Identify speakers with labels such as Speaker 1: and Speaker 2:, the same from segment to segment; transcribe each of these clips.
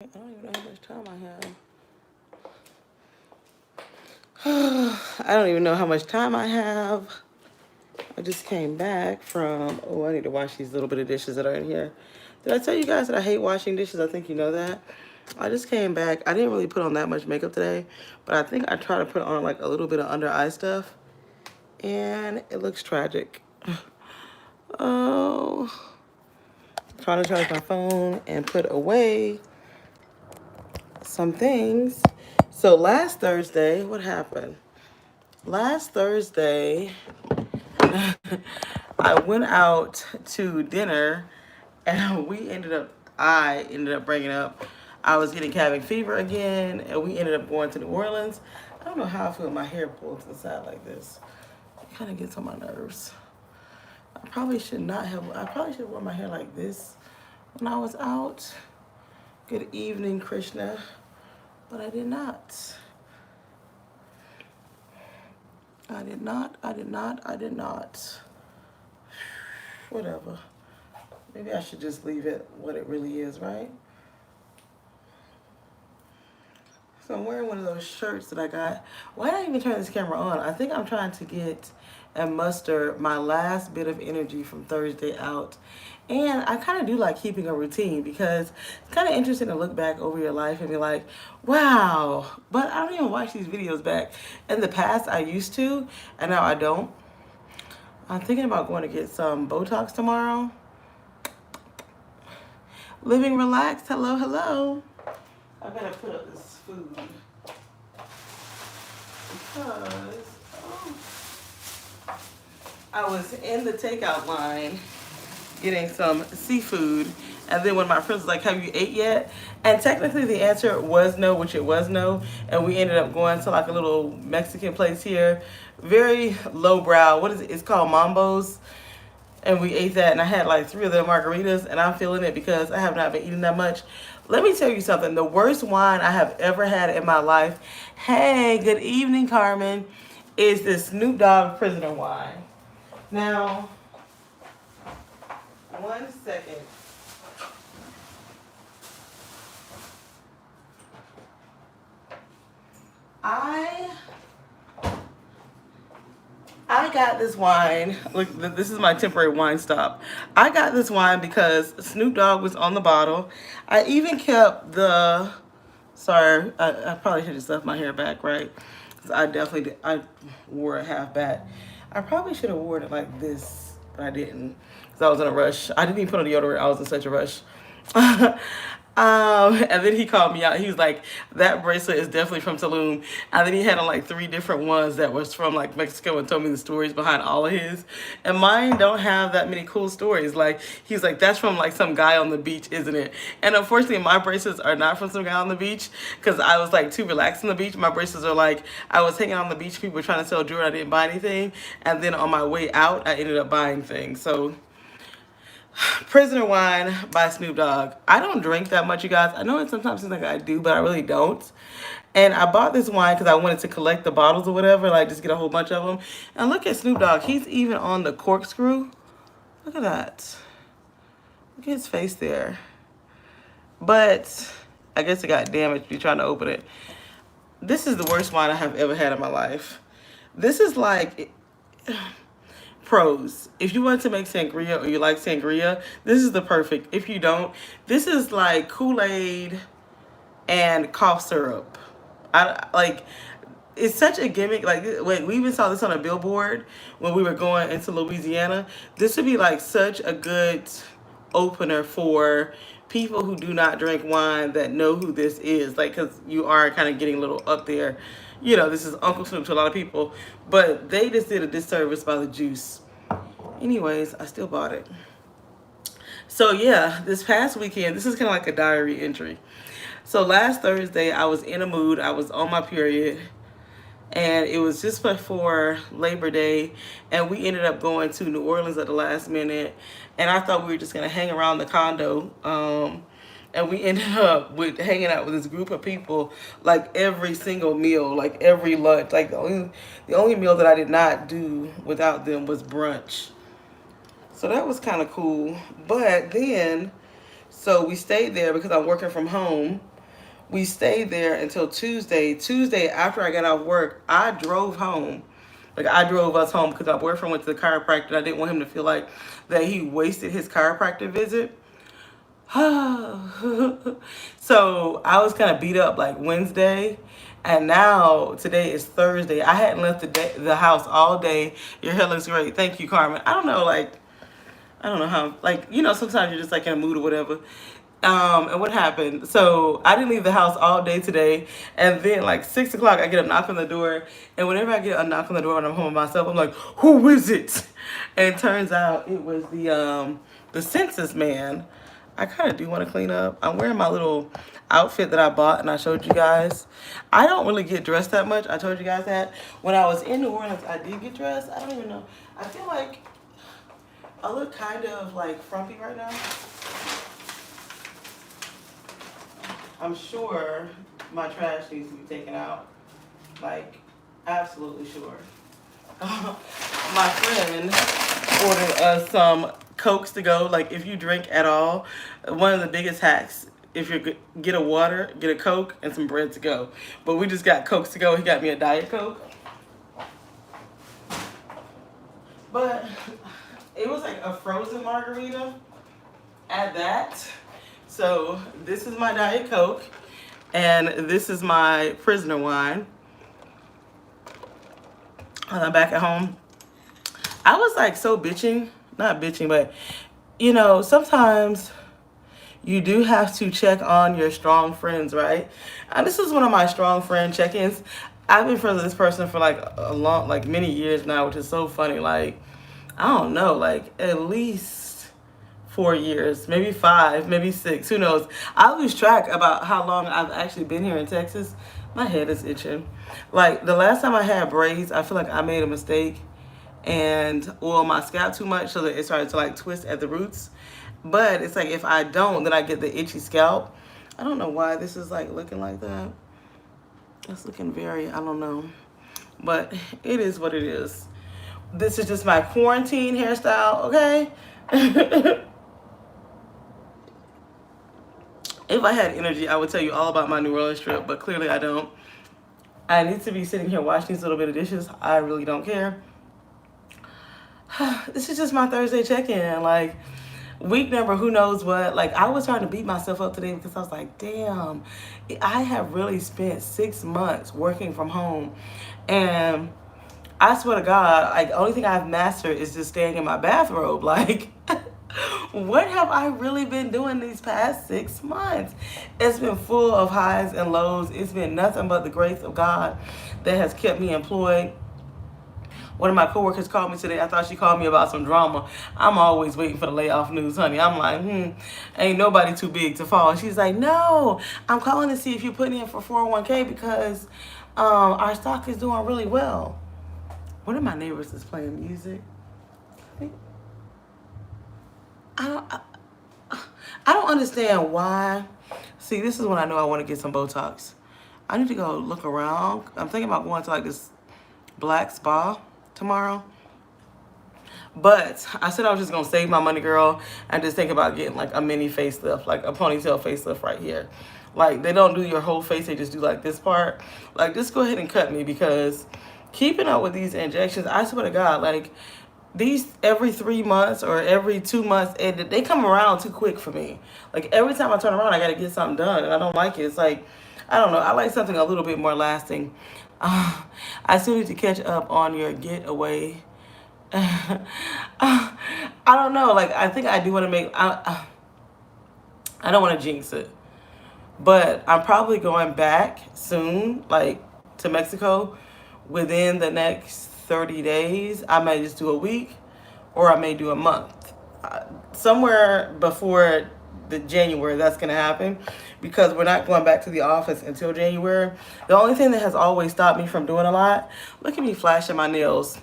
Speaker 1: I don't even know how much time I have. I don't even know how much time I have. I just came back from, oh, I need to wash these little bit of dishes that are in here. Did I tell you guys that I hate washing dishes? I think you know that. I just came back. I didn't really put on that much makeup today, but I think I tried to put on like a little bit of under eye stuff, and it looks tragic. Oh, I'm trying to charge my phone and put away some things. So last Thursday, what happened? Last Thursday, I went out to dinner, and I ended up bringing up, I was getting cabin fever again, and we ended up going to New Orleans. I don't know how I feel my hair pulled to the side like this. It kind of gets on my nerves. I probably should have worn my hair like this when I was out. Good evening, Krishna. But I did not. I did not. Whatever. Maybe I should just leave it what it really is, right? So I'm wearing one of those shirts that I got. Why did I even turn this camera on? I think I'm trying to get and muster my last bit of energy from Thursday out. And I kind of do like keeping a routine because it's kind of interesting to look back over your life and be like, wow. But I don't even watch these videos back. In the past, I used to, and now I don't. I'm thinking about going to get some Botox tomorrow. Living relaxed. Hello, hello. I gotta put up this food because I was in the takeout line getting some seafood, and then when my friends was like, have you ate yet? And technically the answer was no, which it was no, and we ended up going to like a little Mexican place here, very lowbrow. What is it? It's called Mambo's. And we ate that, and I had like 3 of the margaritas, and I'm feeling it because I have not been eating that much. Let me tell you something. The worst wine I have ever had in my life, hey, good evening, Carmen, is this Snoop Dogg Prisoner wine. Now, one second. I got this wine. Look, this is my temporary wine stop. I got this wine because Snoop Dogg was on the bottle. I even kept the. Sorry, I probably should have just left my hair back, right? Because I definitely did. I wore it half back. I probably should have worn it like this, but I didn't because I was in a rush. I didn't even put on deodorant. I was in such a rush. And then he called me out. He was like, that bracelet is definitely from Tulum. And then he had on like 3 different ones that was from like Mexico and told me the stories behind all of his. And mine don't have that many cool stories. Like, he's like, that's from like some guy on the beach, isn't it? And unfortunately, my bracelets are not from some guy on the beach because I was like too relaxed on the beach. My bracelets are like, I was hanging on the beach, people were trying to sell jewelry, I didn't buy anything. And then on my way out, I ended up buying things. So Prisoner wine by Snoop Dogg. I don't drink that much, you guys. I know it sometimes seems like I do, but I really don't. And I bought this wine because I wanted to collect the bottles or whatever, like just get a whole bunch of them. And look at Snoop Dogg. He's even on the corkscrew. Look at that. Look at his face there. But I guess it got damaged me trying to open it. This is the worst wine I have ever had in my life. This is like... Pros. If you want to make sangria or you like sangria, this is the perfect. If you don't, this is like Kool-Aid and cough syrup. I like it's such a gimmick. Like, wait, we even saw this on a billboard when we were going into Louisiana. This would be like such a good opener for people who do not drink wine that know who this is. Like, because you are kind of getting a little up there. You know, this is Uncle Snoop to a lot of people. But they just did a disservice by the juice. Anyways, I still bought it. So yeah, this past weekend, this is kind of like a diary entry. So last Thursday, I was in a mood. I was on my period. And it was just before Labor Day. And we ended up going to New Orleans at the last minute. And I thought we were just going to hang around the condo. And we ended up with hanging out with this group of people like every single meal, like every lunch. Like the only meal that I did not do without them was brunch. So that was kind of cool. But then So we stayed there because I'm working from home. We stayed there until Tuesday. Tuesday, after I got off work, I drove home. Like, I drove us home because my boyfriend went to the chiropractor. And I didn't want him to feel like that he wasted his chiropractor visit. So I was kind of beat up like Wednesday, and now today is Thursday. I hadn't left the house all day. Your hair looks great. Thank you, Carmen. I don't know, like, I don't know how, like, sometimes you're just like in a mood or whatever. And what happened? So I didn't leave the house all day today, and then like 6 o'clock, I get a knock on the door, and whenever I get a knock on the door when I'm home by myself, I'm like, who is it? And it turns out it was the census man. I kind of do want to clean up. I'm wearing my little outfit that I bought and I showed you guys. I don't really get dressed that much. I told you guys that. When I was in New Orleans, I did get dressed. I don't even know. I feel like I look kind of like frumpy right now. I'm sure my trash needs to be taken out. Like, absolutely sure. My friend ordered us some Cokes to go. Like, if you drink at all, one of the biggest hacks, if you get a water, get a Coke, and some bread to go. But we just got Cokes to go. He got me a Diet Coke. But it was like a frozen margarita at that. So this is my Diet Coke, and this is my prisoner wine. And I'm back at home. I was like so bitching, not bitching, but sometimes you do have to check on your strong friends, right? And this is one of my strong friend check-ins. I've been friends with this person for like like many years now, which is so funny. Like, I don't know, like at least 4 years, maybe 5, maybe 6, who knows? I lose track about how long I've actually been here in Texas. My head is itching. Like, the last time I had braids, I feel like I made a mistake and oiled my scalp too much so that it started to like twist at the roots. But it's like if I don't, then I get the itchy scalp. I don't know why this is like looking like that. It's looking very, I don't know. But it is what it is. This is just my quarantine hairstyle, okay? If I had energy, I would tell you all about my New Orleans trip, but clearly I don't. I need to be sitting here washing these little bit of dishes. I really don't care. This is just my Thursday check-in. Like, week number, who knows what. Like, I was trying to beat myself up today because I was like, damn, I have really spent 6 months working from home. And I swear to God, like, the only thing I've mastered is just staying in my bathrobe. Like, what have I really been doing these past 6 months? It's been full of highs and lows. It's been nothing but the grace of God that has kept me employed. One of my coworkers called me today. I thought she called me about some drama. I'm always waiting for the layoff news, honey. I'm like, ain't nobody too big to fall. She's like, no, I'm calling to see if you're putting in for 401k because our stock is doing really well. One of my neighbors is playing music. I don't understand why. See, this is when I know I want to get some Botox. I need to go look around. I'm thinking about going to like this black spa tomorrow. But I said I was just going to save my money, girl, and just think about getting like a mini facelift, like a ponytail facelift right here. Like, they don't do your whole face. They just do like this part. Like, just go ahead and cut me because keeping up with these injections, I swear to God, like, these every 3 months or every 2 months, they come around too quick for me. Like, every time I turn around, I got to get something done, and I don't like it. It's like, I don't know. I like something a little bit more lasting. I still need to catch up on your getaway. I don't know. Like, I think I do want to make, I don't want to jinx it. But I'm probably going back soon, like, to Mexico within the next 30 days. I may just do a week or I may do a month. Somewhere before the January, that's going to happen because we're not going back to the office until January. The only thing that has always stopped me from doing a lot, look at me flashing my nails.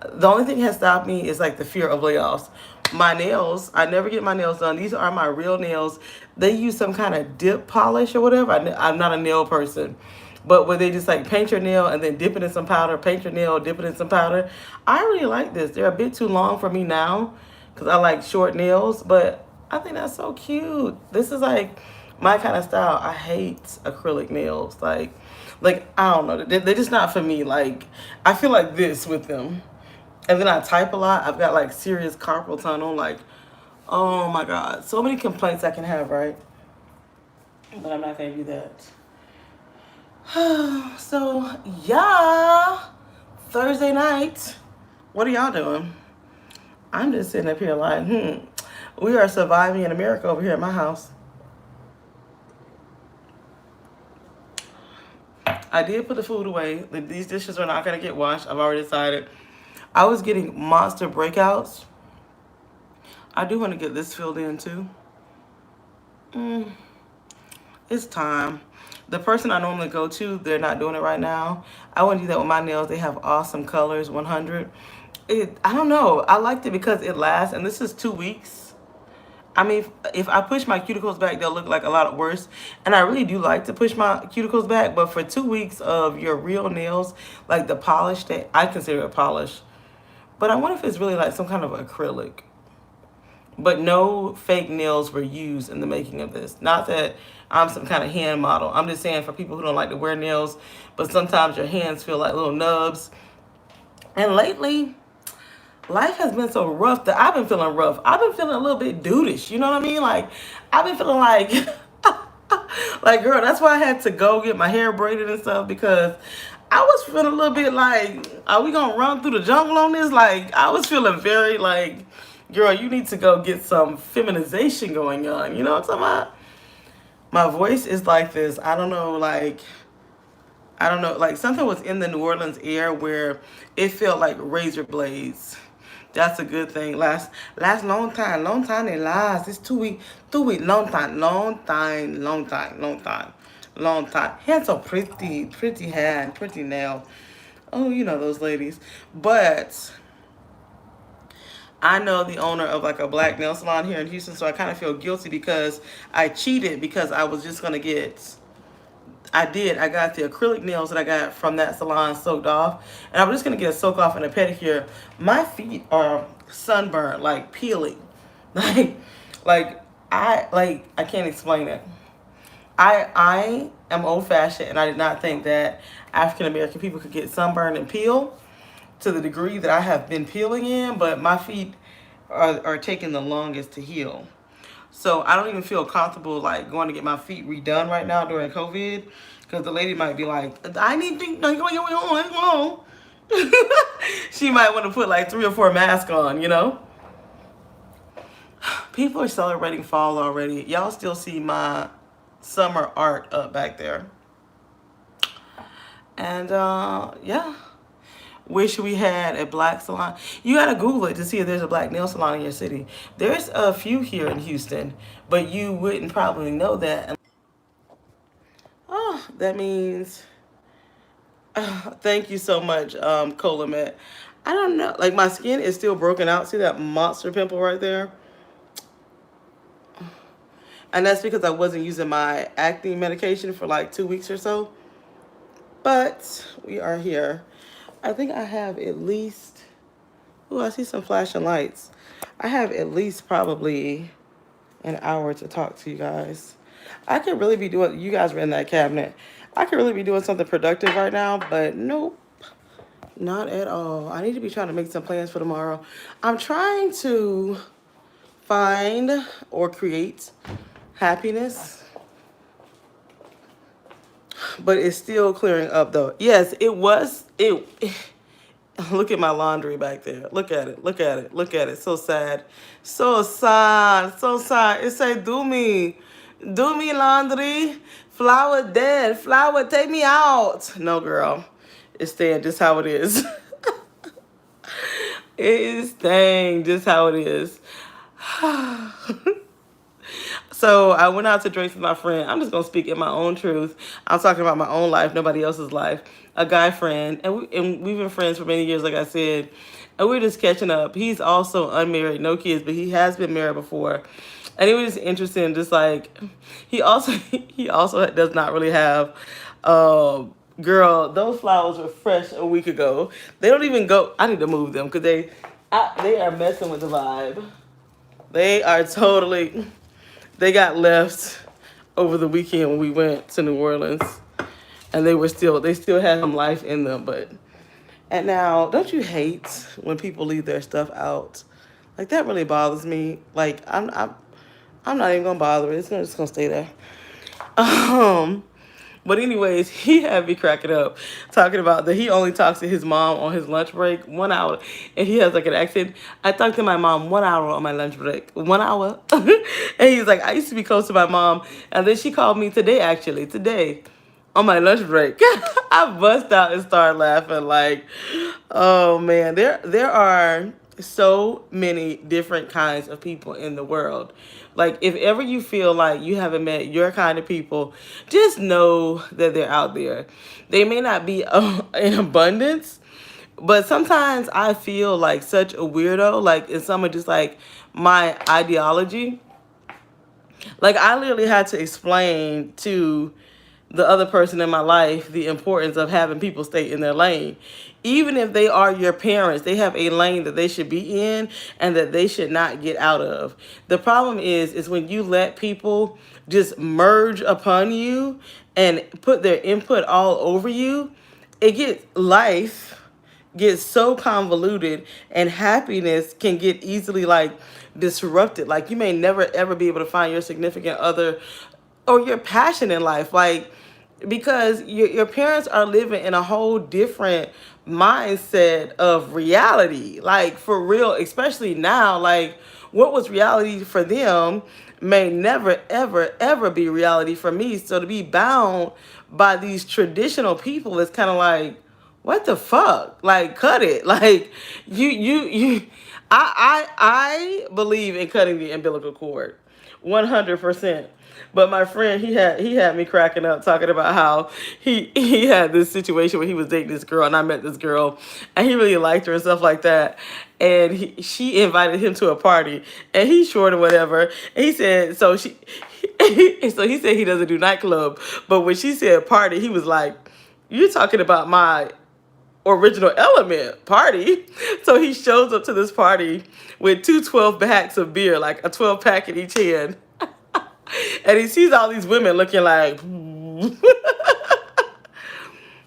Speaker 1: The only thing that has stopped me is like the fear of layoffs. My nails, I never get my nails done. These are my real nails. They use some kind of dip polish or whatever. I'm not a nail person. But where they just like paint your nail and then dip it in some powder, paint your nail, dip it in some powder. I really like this. They're a bit too long for me now because I like short nails. But I think that's so cute. This is like my kind of style. I hate acrylic nails. Like I don't know. They're just not for me. Like I feel like this with them. And then I type a lot. I've got like serious carpal tunnel. Like, oh my God. So many complaints I can have, right? But I'm not going to do that. So, yeah. Thursday night. What are y'all doing? I'm just sitting up here like, we are surviving in America over here at my house. I did put the food away. These dishes are not going to get washed. I've already decided. I was getting monster breakouts. I do want to get this filled in too. It's time. The person I normally go to, they're not doing it right now. I want to do that with my nails. They have awesome colors, 100. I don't know. I liked it because it lasts, and this is 2 weeks. I mean, if I push my cuticles back, they'll look like a lot worse. And I really do like to push my cuticles back, but for 2 weeks of your real nails, like the polish, that I consider it polish. But I wonder if it's really like some kind of acrylic. But no fake nails were used in the making of this. Not that I'm some kind of hand model. I'm just saying for people who don't like to wear nails, but sometimes your hands feel like little nubs. And lately, life has been so rough that I've been feeling rough. I've been feeling a little bit dudeish. You know what I mean? Like, I've been feeling like, like, girl, that's why I had to go get my hair braided and stuff, because I was feeling a little bit like, are we going to run through the jungle on this? Like, I was feeling very like, girl, you need to go get some feminization going on. You know what I'm talking about? My voice is like this. I don't know, like something was in the New Orleans air where it felt like razor blades. That's a good thing. Last long time it lasts. It's 2 weeks, 2 weeks, long time. Hands so pretty hand, pretty nail. Oh, you know those ladies. But I know the owner of like a black nail salon here in Houston, so I kind of feel guilty because I cheated because I was just gonna get. I got the acrylic nails that I got from that salon soaked off, and I was just gonna get a soak off and a pedicure. My feet are sunburned, like peeling, like, I can't explain it. I am old fashioned, and I did not think that African American people could get sunburned and peel to the degree that I have been peeling in, but my feet are taking the longest to heal. So I don't even feel comfortable like going to get my feet redone right now during COVID, because the lady might be like, I need to, she might want to put like 3 or 4 masks on, you know? People are celebrating fall already. Y'all still see my summer art up back there. And yeah. Wish we had a black salon. You gotta Google it to see if there's a black nail salon in your city. There's a few here in Houston, but you wouldn't probably know that. Oh, that means thank you so much, Colamet. I don't know, like my skin is still broken out. See that monster pimple right there? And that's because I wasn't using my acne medication for like 2 weeks or so. But we are here. I think I have at least, oh, I see some flashing lights. I have at least probably an hour to talk to you guys. I could really be doing, you guys were in that cabinet. I could really be doing something productive right now, but nope, not at all. I need to be trying to make some plans for tomorrow. I'm trying to find or create happiness, but it's still clearing up though. Yes, it look at my laundry back there. Look at it. Look at it. Look at it. So sad. So sad. So sad. It say, do me. Do me laundry. Flower dead. Flower, take me out. No, girl. It's staying just how it is. It is staying just how it is. So I went out to drink with my friend. I'm just going to speak in my own truth. I'm talking about my own life, nobody else's life. A guy friend. And we've been friends for many years, like I said. And we're just catching up. He's also unmarried, no kids, but he has been married before. And it was just interesting, just like, he also does not really have, girl, those flowers were fresh a week ago. They don't even go, I need to move them because they are messing with the vibe. They are totally. They got left over the weekend when we went to New Orleans, and they still had some life in them. But and now, don't you hate when people leave their stuff out? Like that really bothers me. Like I'm not even gonna bother it. Just gonna stay there. Um, but anyways, he had me cracking up talking about that he only talks to his mom on his lunch break 1 hour, and he has like an accent. I talk to my mom 1 hour on my lunch break, 1 hour, and he's like, I used to be close to my mom, and then she called me today, actually today, on my lunch break. I bust out and start laughing like, oh man, there are so many different kinds of people in the world. Like if ever you feel like you haven't met your kind of people, just know that they're out there. They may not be in abundance, but sometimes I feel like such a weirdo. Like in someone just like my ideology. Like I literally had to explain to the other person in my life the importance of having people stay in their lane. Even if they are your parents, they have a lane that they should be in and that they should not get out of. The problem is when you let people just merge upon you and put their input all over you, it gets life gets so convoluted, and happiness can get easily like disrupted. Like you may never ever be able to find your significant other or your passion in life, like because your parents are living in a whole different mindset of reality, like for real, especially now. Like what was reality for them may never ever ever be reality for me. So to be bound by these traditional people is kind of like, what the fuck? Like, cut it. Like, you. I believe in cutting the umbilical cord, 100%. But my friend, he had me cracking up talking about how he had this situation where he was dating this girl, and I met this girl, and he really liked her and stuff like that. And she invited him to a party, and he's short or whatever. And he said so she. So he said he doesn't do nightclub, but when she said party, he was like, "You're talking about my original element party." So he shows up to this party with two 12 packs of beer, like a 12 pack in each hand. And he sees all these women looking like,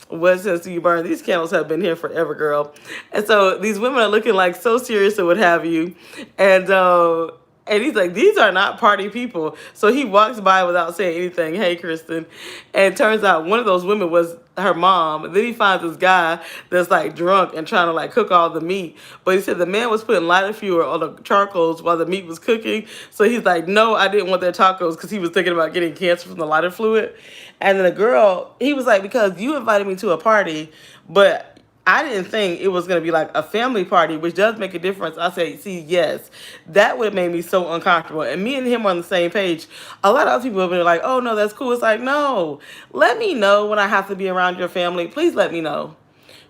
Speaker 1: what sense do you burn? These candles have been here forever, girl. And so these women are looking like so serious and what have you. And he's like, these are not party people. So he walks by without saying anything. Hey, Kristen. And it turns out one of those women was her mom. And then he finds this guy that's like drunk and trying to like cook all the meat. But he said the man was putting lighter fuel on the charcoals while the meat was cooking. So he's like, no, I didn't want their tacos, because he was thinking about getting cancer from the lighter fluid. And then the girl, he was like, because you invited me to a party, but I didn't think it was going to be like a family party, which does make a difference. I say, see, yes, that would have made me so uncomfortable. And me and him were on the same page. A lot of other people have been like, oh, no, that's cool. It's like, no, let me know when I have to be around your family. Please let me know.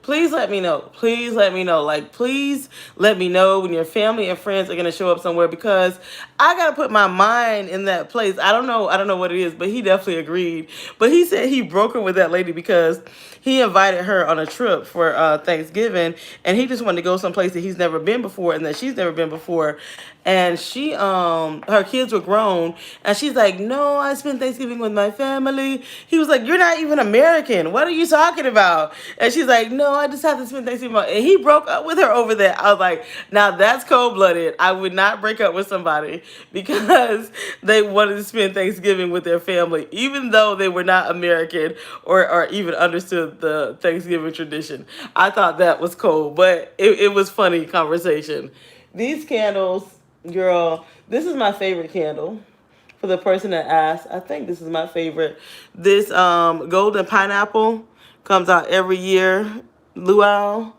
Speaker 1: Please let me know. Please let me know. Like, please let me know when your family and friends are gonna show up somewhere, because I gotta put my mind in that place. I don't know. I don't know what it is, but he definitely agreed. But he said he broke up with that lady because he invited her on a trip for Thanksgiving, and he just wanted to go someplace that he's never been before and that she's never been before. And she, her kids were grown, and she's like, no, I spent Thanksgiving with my family. He was like, you're not even American. What are you talking about? And she's like, no, I just have to spend Thanksgiving. And he broke up with her over that. I was like, now that's cold-blooded. I would not break up with somebody because they wanted to spend Thanksgiving with their family, even though they were not American or even understood the Thanksgiving tradition. I thought that was cold, but it was funny conversation. These candles, girl, this is my favorite candle. For the person that asked, I think this is my favorite. This golden pineapple comes out every year. Luau.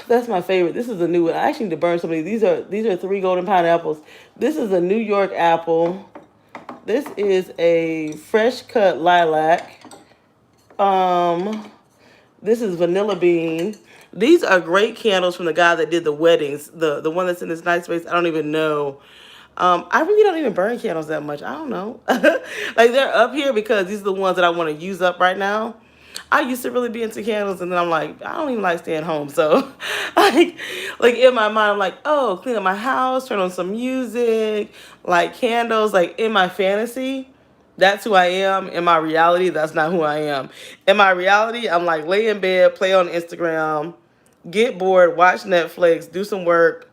Speaker 1: That's my favorite. This is a new one. I actually need to burn some of these. These are three golden pineapples. This is a New York apple. This is a fresh cut lilac. This is vanilla bean. These are great candles from the guy that did the weddings. The one that's in this nice space. I don't even know. I really don't even burn candles that much. I don't know. Like they're up here because these are the ones that I want to use up right now. I used to really be into candles, and then I'm like, I don't even like staying home. So, like, like in my mind, I'm like, oh, clean up my house, turn on some music, like candles. Like in my fantasy, that's who I am. In my reality, that's not who I am. In my reality, I'm like lay in bed, play on Instagram, get bored, watch Netflix, do some work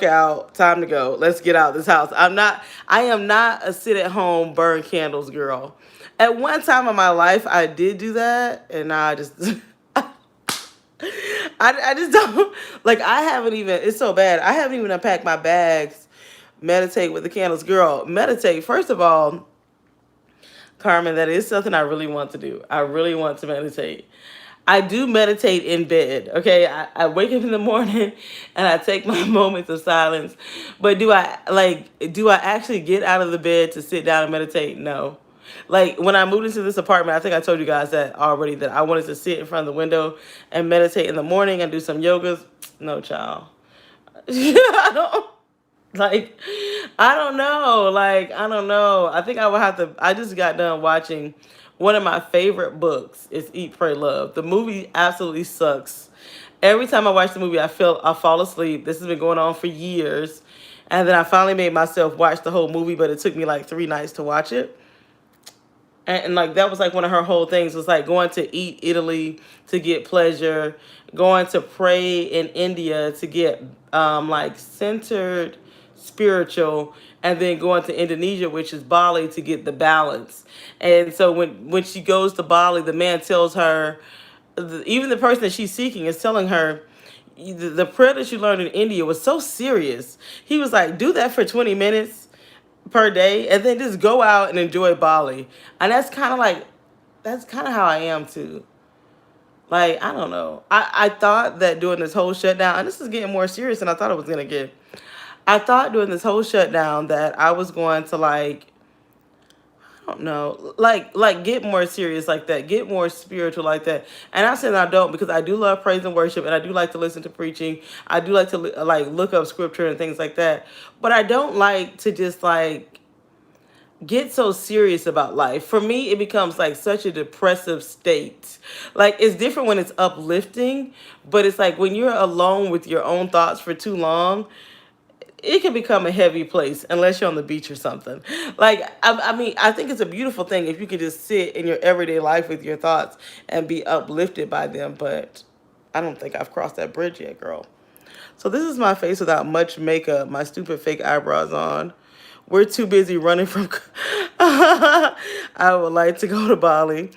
Speaker 1: out, time to go. Let's get out of this house. I am not a sit at home, burn candles girl. At one time in my life, I did do that, and now I just, I just don't, like, I haven't even, it's so bad. I haven't even unpacked my bags, meditate with the candles. Girl, meditate. First of all, Carmen, that is something I really want to do. I really want to meditate. I do meditate in bed. Okay, I wake up in the morning and I take my moments of silence. But do I actually get out of the bed to sit down and meditate? No. Like when I moved into this apartment, I think I told you guys that already, that I wanted to sit in front of the window and meditate in the morning and do some yogas. No, child. I don't. Like, I don't know. Like, I don't know. I think I would have to. I just got done watching one of my favorite books. Is Eat, Pray, Love. The movie absolutely sucks. Every time I watch the movie, I fall asleep. This has been going on for years, and then I finally made myself watch the whole movie. But it took me like 3 nights to watch it. And like that was like one of her whole things was like going to eat Italy to get pleasure, going to pray in India to get like centered spiritual, and then going to Indonesia, which is Bali, to get the balance. And so when she goes to Bali, the man tells her, even the person that she's seeking is telling her, the prayer that you learned in India was so serious. He was like, do that for 20 minutes per day and then just go out and enjoy Bali. And that's kind of how I am too. Like, I don't know. I thought that during this whole shutdown, and this is getting more serious than I thought it was gonna get. I thought during this whole shutdown that I was going to like, I don't know, like get more serious like that, get more spiritual like that. And I'm saying I don't, because I do love praise and worship, and I do like to listen to preaching. I do like to like look up scripture and things like that. But I don't like to just like get so serious about life. For me, it becomes like such a depressive state. Like it's different when it's uplifting, but it's like when you're alone with your own thoughts for too long, it can become a heavy place unless you're on the beach or something. Like, I mean, I think it's a beautiful thing if you can just sit in your everyday life with your thoughts and be uplifted by them. But I don't think I've crossed that bridge yet, girl. So this is my face without much makeup, my stupid fake eyebrows on. We're too busy running from. I would like to go to Bali.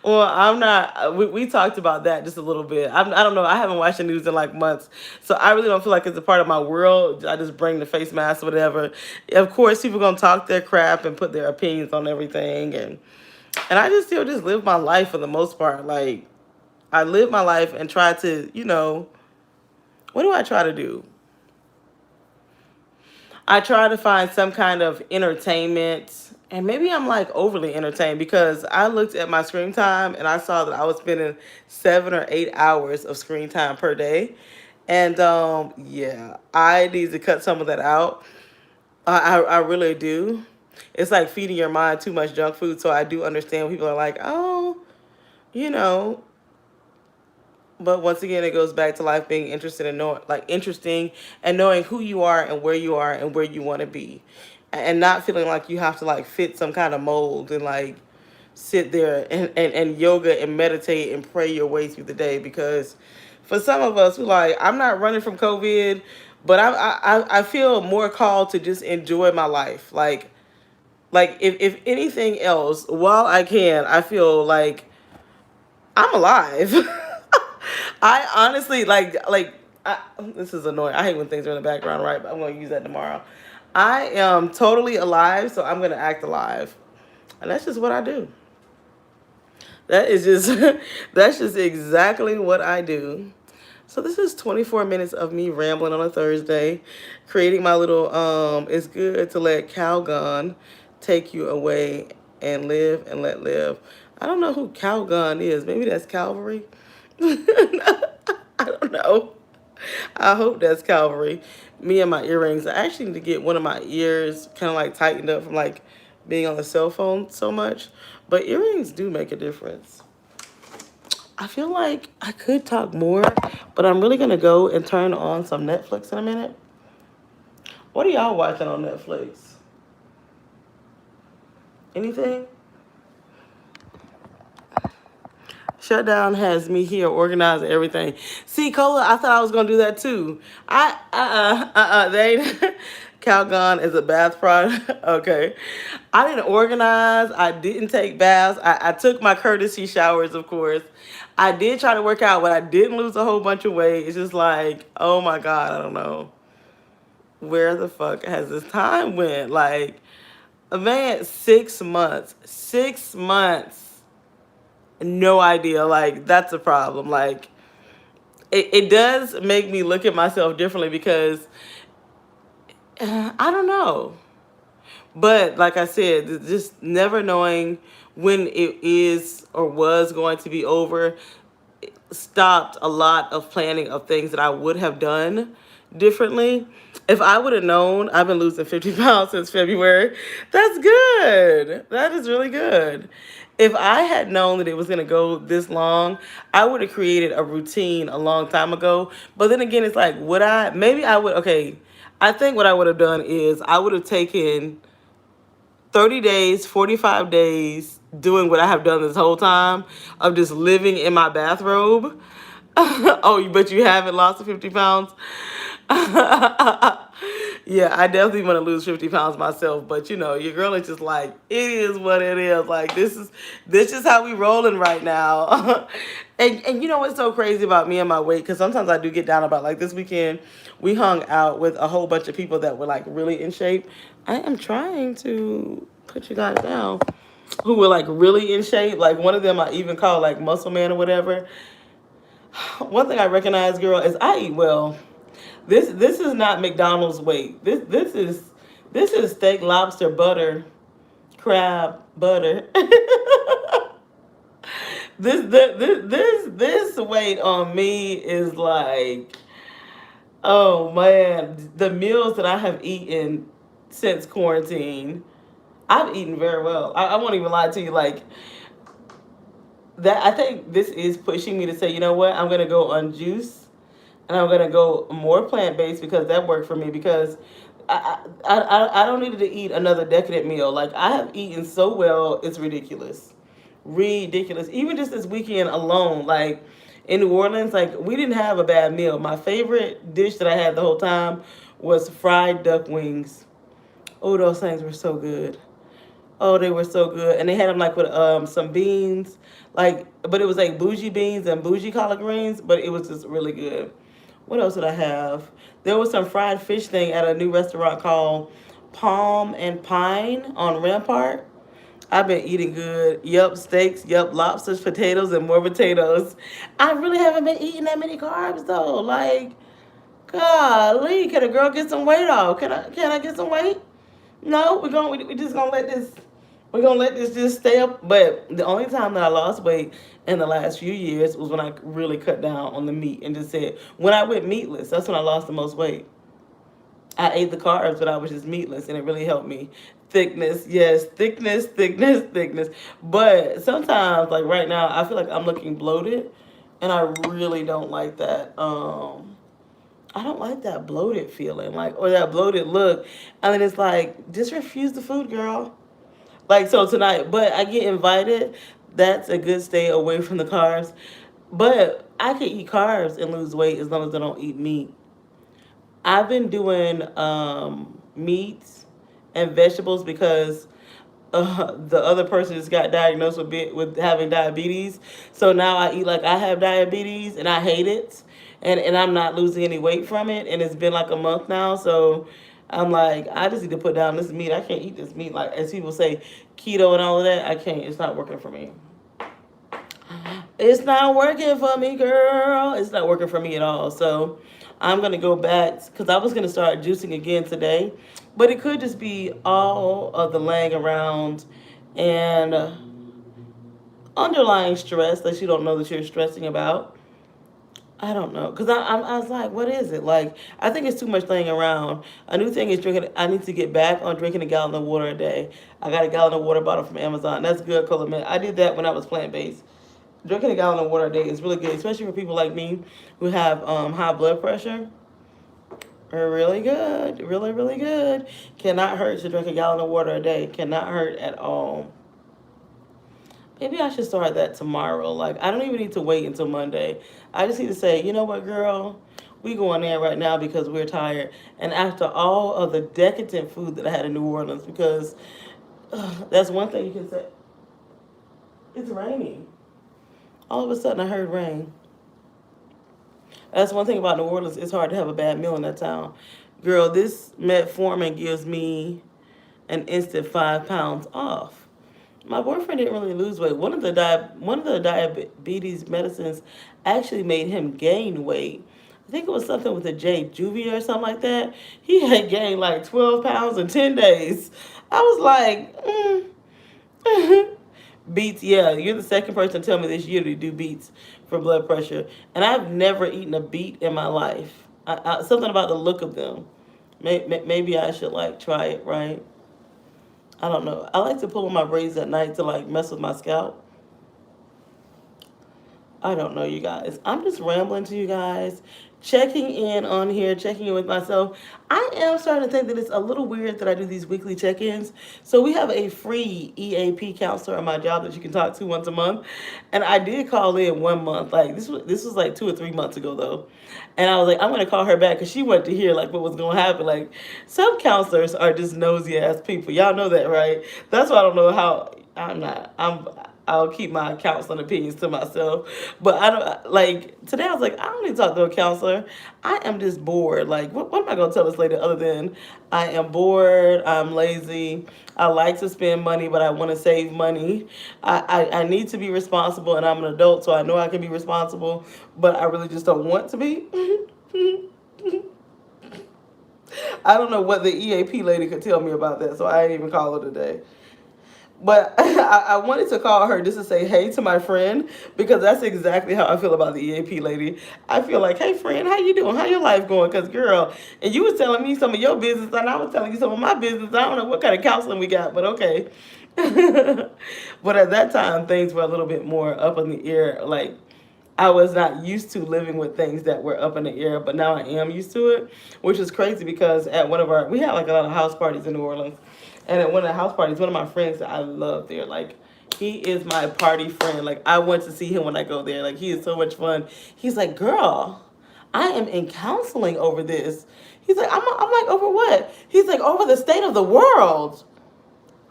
Speaker 1: Well, I'm not. We talked about that just a little bit. I don't know. I haven't watched the news in like months, so I really don't feel like it's a part of my world. I just bring the face mask or whatever. Of course, people gonna talk their crap and put their opinions on everything, and I just still just live my life for the most part. Like I live my life and try to, what do I try to do? I try to find some kind of entertainment, and maybe I'm like overly entertained because I looked at my screen time and I saw that I was spending 7 or 8 hours of screen time per day. And yeah, I need to cut some of that out. I really do. It's like feeding your mind too much junk food. So I do understand when people are like, oh, you know, but once again, it goes back to life being interested in knowing, like interesting, and knowing who you are and where you want to be, and not feeling like you have to like fit some kind of mold and like sit there and yoga and meditate and pray your way through the day. Because for some of us, we like, I'm not running from COVID, but I feel more called to just enjoy my life. Like if anything else, while I can, I feel like I'm alive. I honestly this is annoying. I hate when things are in the background, right? But I'm gonna use that tomorrow. I am totally alive, so I'm gonna act alive, and that's just what I do. That is just that's just exactly what I do. So this is 24 minutes of me rambling on a Thursday, creating my little it's good to let Calgon take you away and live and let live. I don't know who Calgon is. Maybe that's Calvary. I don't know. I hope that's Calvary. Me and my earrings. I actually need to get one of my ears kind of like tightened up from like being on the cell phone so much. But earrings do make a difference. I feel like I could talk more, but I'm really gonna go and turn on some Netflix in a minute. What are y'all watching on Netflix? Anything? Shutdown has me here organizing everything. See, Cola, I thought I was gonna do that too. They Calgon is a bath product. Okay, I didn't organize. I didn't take baths. I took my courtesy showers, of course. I did try to work out, but I didn't lose a whole bunch of weight. It's just like, oh my god, I don't know where the fuck has this time went. Like, man, 6 months, 6 months. No idea. Like, that's a problem. Like, it does make me look at myself differently because I don't know. But like I said, just never knowing when it is or was going to be over stopped a lot of planning of things that I would have done differently. If I would have known I've been losing 50 pounds since February, that's good. That is really good. If I had known that it was going to go this long, I would have created a routine a long time ago. But then again, it's like, would I? Maybe I would. Okay. I think what I would have done is I would have taken 30 days, 45 days doing what I have done this whole time of just living in my bathrobe. Oh, but you haven't lost the 50 pounds? Yeah, I definitely want to lose 50 pounds myself, but you know, your girl is just like, it is what it is. Like, this is how we rolling right now. And you know what's so crazy about me and my weight? Because sometimes I do get down about, like, this weekend we hung out with a whole bunch of people that were like really in shape. I am trying to put you guys down who were like really in shape. Like, one of them I even called like muscle man or whatever. One thing I recognize, girl, is I eat well. This is not McDonald's weight. This is steak, lobster, butter, crab, butter. This weight on me is like, oh man, the meals that I have eaten since quarantine, I've eaten very well. I won't even lie to you. Like, that, I think this is pushing me to say, you know what, I'm gonna go on juice and I'm gonna go more plant based because that worked for me. Because I don't need to eat another decadent meal. Like, I have eaten so well, it's ridiculous, ridiculous. Even just this weekend alone, like in New Orleans, like we didn't have a bad meal. My favorite dish that I had the whole time was fried duck wings. Oh, those things were so good. Oh, they were so good, and they had them like with some beans, like, but it was like bougie beans and bougie collard greens, but it was just really good. What else did I have? There was some fried fish thing at a new restaurant called Palm and Pine on Rampart. I've been eating good. Yup, steaks. Yup, lobsters, potatoes, and more potatoes. I really haven't been eating that many carbs though. Like, golly, can a girl get some weight off? Can I get some weight? No, we just gonna let this, we're gonna let this just stay up. But the only time that I lost weight in the last few years was when I really cut down on the meat and just said, when I went meatless, that's when I lost the most weight. I ate the carbs, but I was just meatless, and it really helped me. Thickness, yes, thickness, thickness, thickness. But sometimes, like right now, I feel like I'm looking bloated, and I really don't like that. I don't like that bloated feeling, like, or that bloated look. And then it's like, just refuse the food, girl. Like, so tonight, but I get invited. That's a good stay away from the carbs. But I can eat carbs and lose weight as long as I don't eat meat. I've been doing meats and vegetables because the other person just got diagnosed with having diabetes. So now I eat like I have diabetes, and I hate it, and I'm not losing any weight from it. And it's been like a month now, so I'm like, I just need to put down this meat. I can't eat this meat, like as people say, keto and all of that. I can't. It's not working for me. It's not working for me, girl. It's not working for me at all. So I'm going to go back because I was going to start juicing again today. But it could just be all of the laying around and underlying stress that you don't know that you're stressing about. I don't know, cause I was like, what is it? Like, I think it's too much laying around. A new thing is drinking. I need to get back on drinking a gallon of water a day. I got a gallon of water bottle from Amazon. That's good, Cola. I did that when I was plant based. Drinking a gallon of water a day is really good, especially for people like me who have high blood pressure. Really good, really really good. Cannot hurt to drink a gallon of water a day. Cannot hurt at all. Maybe I should start that tomorrow. Like, I don't even need to wait until Monday. I just need to say, you know what, girl? We going there right now because we're tired. And after all of the decadent food that I had in New Orleans, because that's one thing you can say. It's raining. All of a sudden, I heard rain. That's one thing about New Orleans. It's hard to have a bad meal in that town. Girl, this metformin gives me an instant 5 pounds off. My boyfriend didn't really lose weight. One of the diabetes medicines actually made him gain weight. I think it was something with a J, Juvia or something like that. He had gained like 12 pounds in 10 days. I was like, beets. Yeah, you're the second person to tell me this year to do beets for blood pressure, and I've never eaten a beet in my life. Something about the look of them. Maybe I should like try it, right? I don't know. I like to pull on my braids at night to like mess with my scalp. I don't know, you guys. I'm just rambling to you guys, checking in on here, checking in with myself. I am starting to think that it's a little weird that I do these weekly check ins. So, we have a free EAP counselor at my job that you can talk to once a month. And I did call in 1 month. Like, this was like 2 or 3 months ago, though. And I was like, I'm going to call her back because she wanted to hear, like, what was going to happen. Like, some counselors are just nosy ass people. Y'all know that, right? That's why I don't know how. I'm not. I'll keep my counseling opinions to myself. But I don't like today. I was like, I don't need to talk to a counselor. I am just bored. Like, what am I gonna tell this lady other than I am bored? I'm lazy. I like to spend money, but I want to save money. I need to be responsible, and I'm an adult, so I know I can be responsible, but I really just don't want to be. I don't know what the EAP lady could tell me about that, so I ain't even call her today. But I wanted to call her just to say hey to my friend because that's exactly how I feel about the EAP lady. I feel like, hey friend, how you doing? How your life going? Because girl, and you was telling me some of your business and I was telling you some of my business. I don't know what kind of counseling we got, but okay. But at that time, things were a little bit more up in the air. Like I was not used to living with things that were up in the air, but now I am used to it, which is crazy because at one of our, we had like a lot of house parties in New Orleans. And at one of the house parties, one of my friends that I love there, like, he is my party friend. Like, I want to see him when I go there. Like, he is so much fun. He's like, girl, I am in counseling over this. He's like, I'm like, over what? He's like, over the state of the world.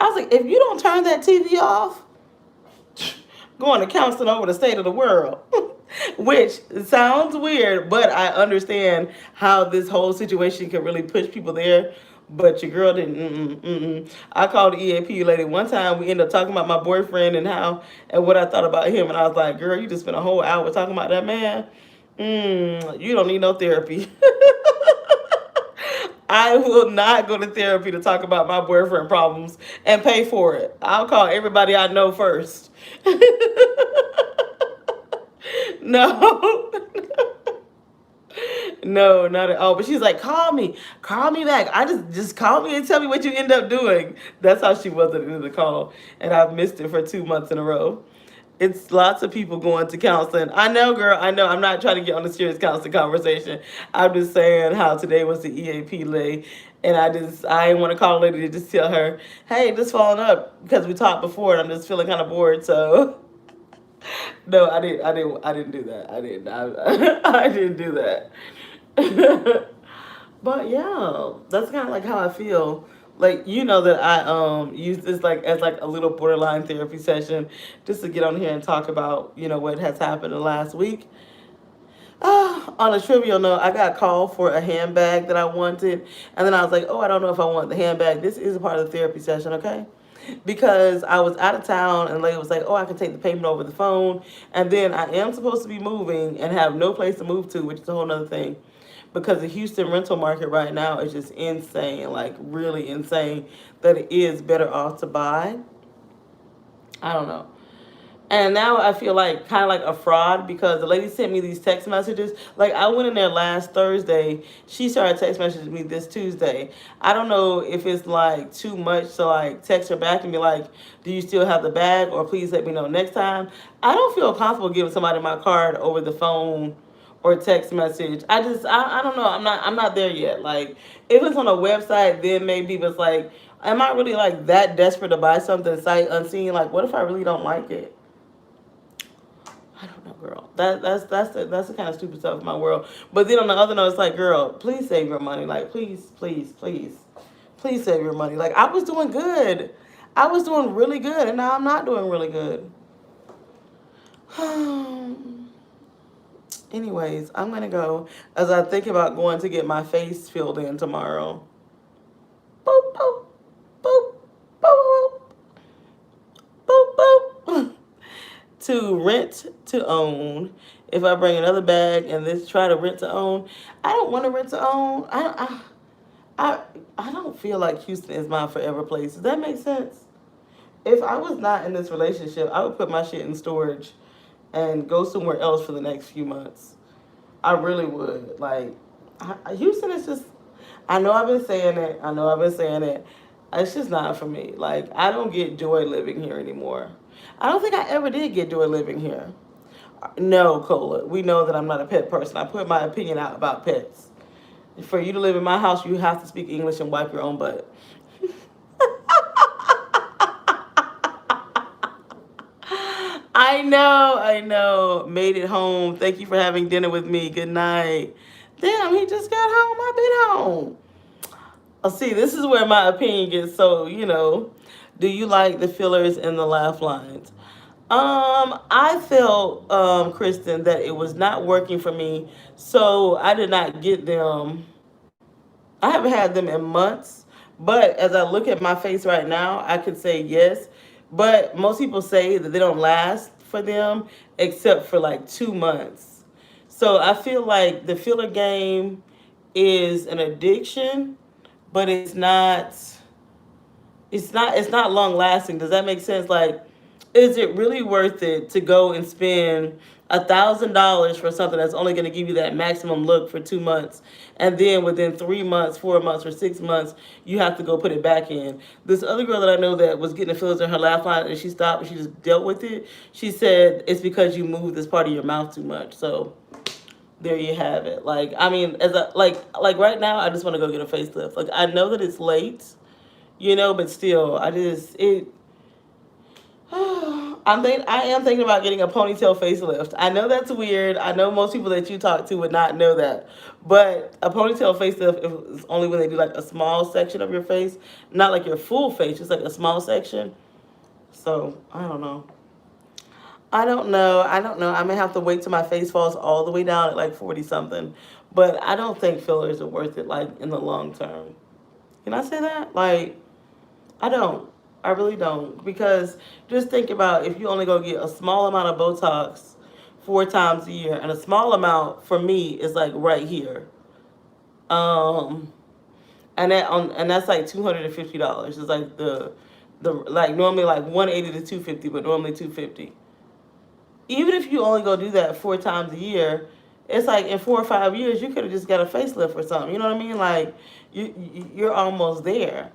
Speaker 1: I was like, if you don't turn that TV off, going to counseling over the state of the world. Which sounds weird, but I understand how this whole situation can really push people there. But your girl didn't. I called the EAP lady one time. We ended up talking about my boyfriend and how and what I thought about him, and I was like, "Girl, you just spent a whole hour talking about that man. You don't need no therapy." I will not go to therapy to talk about my boyfriend problems and pay for it. I'll call everybody I know first. No. No, not at all. But she's like, call me back. I just call me and tell me what you end up doing. That's how she was at the end of the call, and I've missed it for 2 months in a row. It's lots of people going to counseling. I know, girl. I know. I'm not trying to get on a serious counseling conversation. I'm just saying how today was the EAP lady, and I didn't want to call a lady to just tell her, hey, just following up because we talked before, and I'm just feeling kind of bored. So no, I didn't do that. I didn't. I didn't do that. But yeah, that's kind of like how I feel. Like you know that I use this like as like a little borderline therapy session, just to get on here and talk about what has happened in the last week. On a trivial note, I got called for a handbag that I wanted, and then I was like, oh, I don't know if I want the handbag. This is a part of the therapy session, okay? Because I was out of town and the lady was like, oh, I can take the payment over the phone. And then I am supposed to be moving and have no place to move to, which is a whole nother thing. Because the Houston rental market right now is just insane, like really insane, that it is better off to buy. I don't know. And now I feel like kind of like a fraud because the lady sent me these text messages. Like I went in there last Thursday. She started text messaging me this Tuesday. I don't know if it's like too much to like text her back and be like, "Do you still have the bag?" or "Please let me know next time." I don't feel comfortable giving somebody my card over the phone or text message. I don't know. I'm not there yet. Like if it's on a website, then maybe. But it's like, am I really like that desperate to buy something sight unseen? Like, what if I really don't like it? I don't know, girl. That's the kind of stupid stuff in my world. But then on the other note, it's like, girl, please save your money. Like, please, please, please, please save your money. Like, I was doing good. I was doing really good, and now I'm not doing really good. Anyways, I'm gonna go as I think about going to get my face filled in tomorrow. Boop boop boop boop boop boop. To rent to own. If I bring another bag and this try to rent to own, I don't want to rent to own. I I don't feel like Houston is my forever place. Does that make sense? If I was not in this relationship, I would put my shit in storage and go somewhere else for the next few months. I really would. Like, Houston is just. I know I've been saying it. I know I've been saying it. It's just not for me. Like, I don't get joy living here anymore. I don't think I ever did get joy living here. No, Cola. We know that I'm not a pet person. I put my opinion out about pets. For you to live in my house, you have to speak English and wipe your own butt. I know, I know. Made it home. Thank you for having dinner with me. Good night. Damn, he just got home. I've been home. Oh, see, this is where my opinion gets so, do you like the fillers and the laugh lines? I felt, Kristen, that it was not working for me, so I did not get them. I haven't had them in months, but as I look at my face right now, I could say yes. But most people say that they don't last for them except for like 2 months. So I feel like the filler game is an addiction, but it's not long lasting. Does that make sense? Like, is it really worth it to go and spend $1,000 for something that's only going to give you that maximum look for 2 months, and then within 3 months, 4 months, or 6 months, you have to go put it back in? This other girl that I know that was getting the fillers in her laugh line, and she stopped and she just dealt with it. She said it's because you move this part of your mouth too much. So there you have it. Like, I mean, as a like right now, I just want to go get a facelift. Like, I know that it's late, but still, I am thinking about getting a ponytail facelift. I know that's weird. I know most people that you talk to would not know that, but a ponytail facelift is only when they do like a small section of your face, not like your full face, just like a small section. So I don't know. I don't know. I don't know. I may have to wait till my face falls all the way down at like 40 something, but I don't think fillers are worth it like in the long term. Can I say that? Like, I don't. I really don't. Because just think about if you only go get a small amount of Botox 4 times a year, and a small amount for me is like right here. Um, and that's like $250. It's like the like normally like 180 to 250, but normally 250. Even if you only go do that 4 times a year, it's like in 4 or 5 years you could have just got a facelift or something. You know what I mean? Like you're almost there.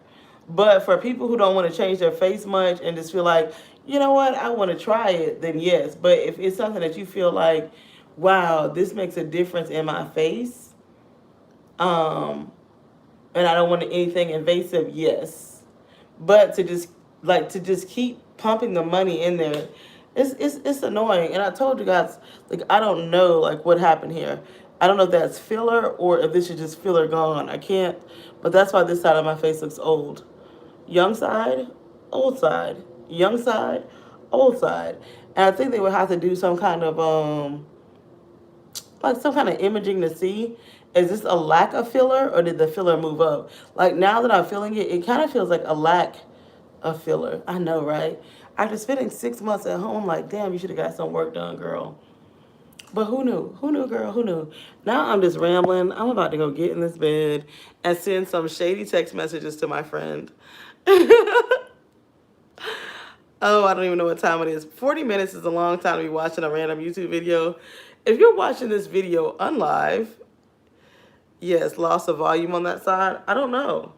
Speaker 1: But for people who don't want to change their face much and just feel like, you know what, I want to try it, then yes. But if it's something that you feel like, wow, this makes a difference in my face, um, and I don't want anything invasive, yes. But to just keep pumping the money in there, it's annoying. And I told you guys, like, I don't know like what happened here. I don't know if that's filler or if this is just filler gone. I can't. But that's why this side of my face looks old. Young side, old side, young side, old side. And I think they would have to do some kind of like some kind of imaging to see, is this a lack of filler or did the filler move up? Like, now that I'm feeling it, it kind of feels like a lack of filler. I know, right? After spending 6 months at home, like, damn, you should have got some work done, girl. But who knew? Who knew, girl? Who knew? Now I'm just rambling. I'm about to go get in this bed and send some shady text messages to my friend. Oh, I don't even know what time it is. 40 minutes is a long time to be watching a random YouTube video. If you're watching this video unlive, yes, loss of volume on that side. I don't know.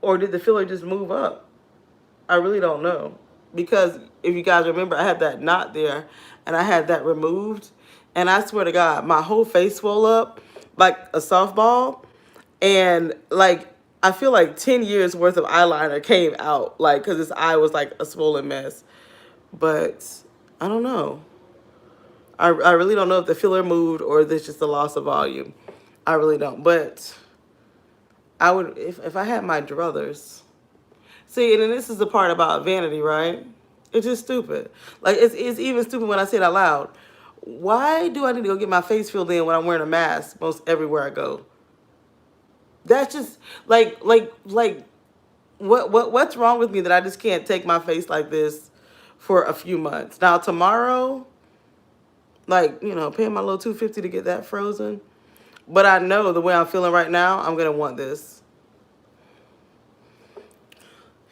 Speaker 1: Or did the filler just move up? I really don't know. Because if you guys remember, I had that knot there and I had that removed. And I swear to God, my whole face swelled up like a softball. And like, I feel like 10 years worth of eyeliner came out. Like, because this eye was like a swollen mess. But I don't know. I really don't know if the filler moved or if it's just a loss of volume. I really don't. But I would, if I had my druthers. See, and then this is the part about vanity, right? It's just stupid. Like, it's even stupid when I say it out loud. Why do I need to go get my face filled in when I'm wearing a mask most everywhere I go? That's just, what's wrong with me that I just can't take my face like this for a few months? Now, tomorrow, like, paying my little $250 to get that frozen. But I know the way I'm feeling right now, I'm going to want this.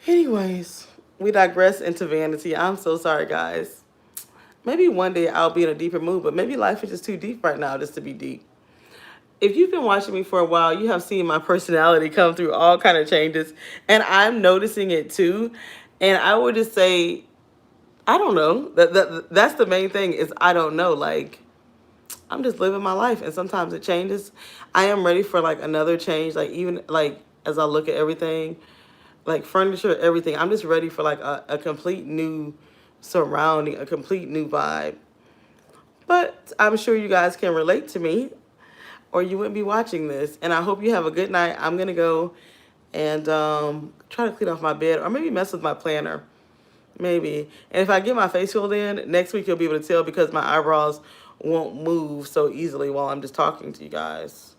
Speaker 1: Anyways, we digress into vanity. I'm so sorry, guys. Maybe one day I'll be in a deeper mood, but maybe life is just too deep right now just to be deep. If you've been watching me for a while, you have seen my personality come through all kind of changes, and I'm noticing it too. And I would just say, I don't know. That's the main thing is I don't know. Like, I'm just living my life, and sometimes it changes. I am ready for like another change. Like even like as I look at everything, like furniture, everything. I'm just ready for like a complete new surrounding, a complete new vibe. But I'm sure you guys can relate to me or you wouldn't be watching this. And I hope you have a good night. I'm going to go and try to clean off my bed or maybe mess with my planner. Maybe. And if I get my face filled in, next week you'll be able to tell because my eyebrows won't move so easily while I'm just talking to you guys.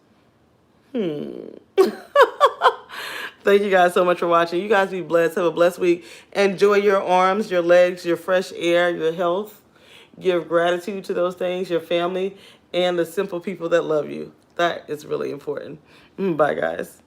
Speaker 1: Thank you guys so much for watching. You guys be blessed. Have a blessed week. Enjoy your arms, your legs, your fresh air, your health. Give gratitude to those things, your family, and the simple people that love you. That is really important. Bye, guys.